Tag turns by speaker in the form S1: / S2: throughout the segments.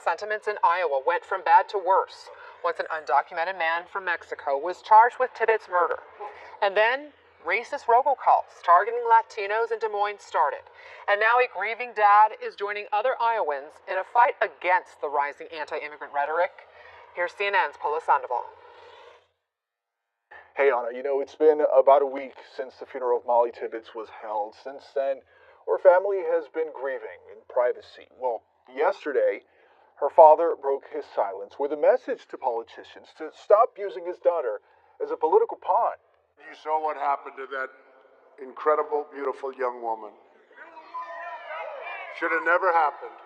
S1: sentiments in Iowa went from bad to worse once an undocumented man from Mexico was charged with Tibbetts' murder. And then racist robocalls targeting Latinos in Des Moines started. And now a grieving dad is joining other Iowans in a fight against the rising anti-immigrant rhetoric. Here's CNN's Paula Sandoval.
S2: Hey, Anna, it's been about a week since the funeral of Mollie Tibbetts was held. Since then, her family has been grieving in privacy. Well, yesterday, her father broke his silence with a message to politicians to stop using his daughter as a political pawn.
S3: You saw what happened to that incredible, beautiful young woman. Should have never happened.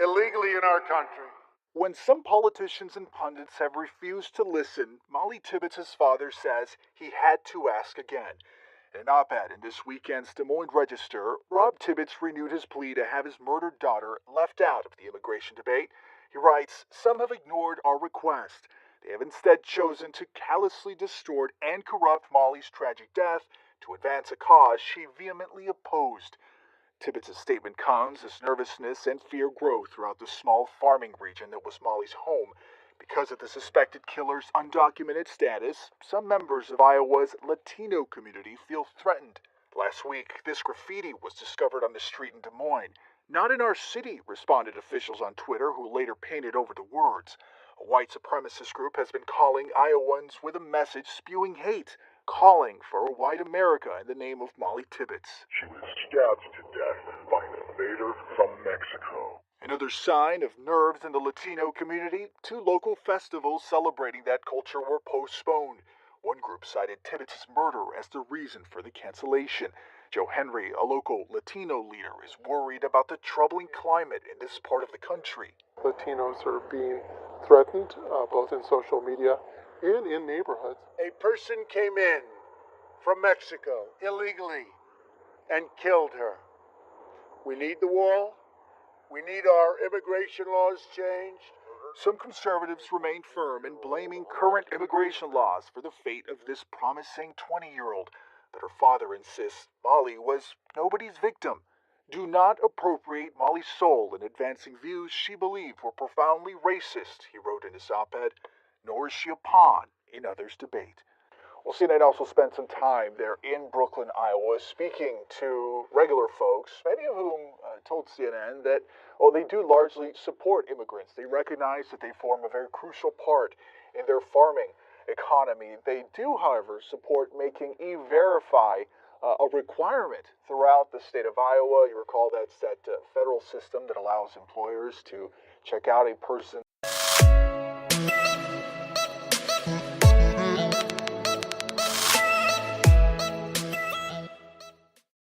S3: Illegally in our country.
S2: When some politicians and pundits have refused to listen, Mollie Tibbetts' father says he had to ask again. In an op-ed in this weekend's Des Moines Register, Rob Tibbetts renewed his plea to have his murdered daughter left out of the immigration debate. He writes, "Some have ignored our request. They have instead chosen to callously distort and corrupt Mollie's tragic death to advance a cause she vehemently opposed." Tibbetts' statement comes as nervousness and fear grow throughout the small farming region that was Mollie's home. Because of the suspected killer's undocumented status, some members of Iowa's Latino community feel threatened. Last week, this graffiti was discovered on the street in Des Moines. "Not in our city," responded officials on Twitter, who later painted over the words. A white supremacist group has been calling Iowans with a message spewing hate, calling for a white America in the name of Mollie Tibbetts.
S4: She was stabbed to death by an invader from Mexico.
S2: Another sign of nerves in the Latino community, 2 local festivals celebrating that culture were postponed. One group cited Tibbetts' murder as the reason for the cancellation. Joe Henry, a local Latino leader, is worried about the troubling climate in this part of the country.
S5: Latinos are being threatened, both in social media and in neighborhoods.
S3: A person came in from Mexico illegally and killed her. We need the wall. We need our immigration laws changed.
S2: Some conservatives remain firm in blaming current immigration laws for the fate of this promising 20-year-old. But her father insists Mollie was nobody's victim. "Do not appropriate Mollie's soul in advancing views she believed were profoundly racist," he wrote in his op-ed, "nor is she a pawn in others' debate." Well, CNN also spent some time there in Brooklyn, Iowa, speaking to regular folks, many of whom told CNN that, they do largely support immigrants. They recognize that they form a very crucial part in their farming economy. They do, however, support making E-Verify a requirement throughout the state of Iowa. You recall that's that federal system that allows employers to check out a person.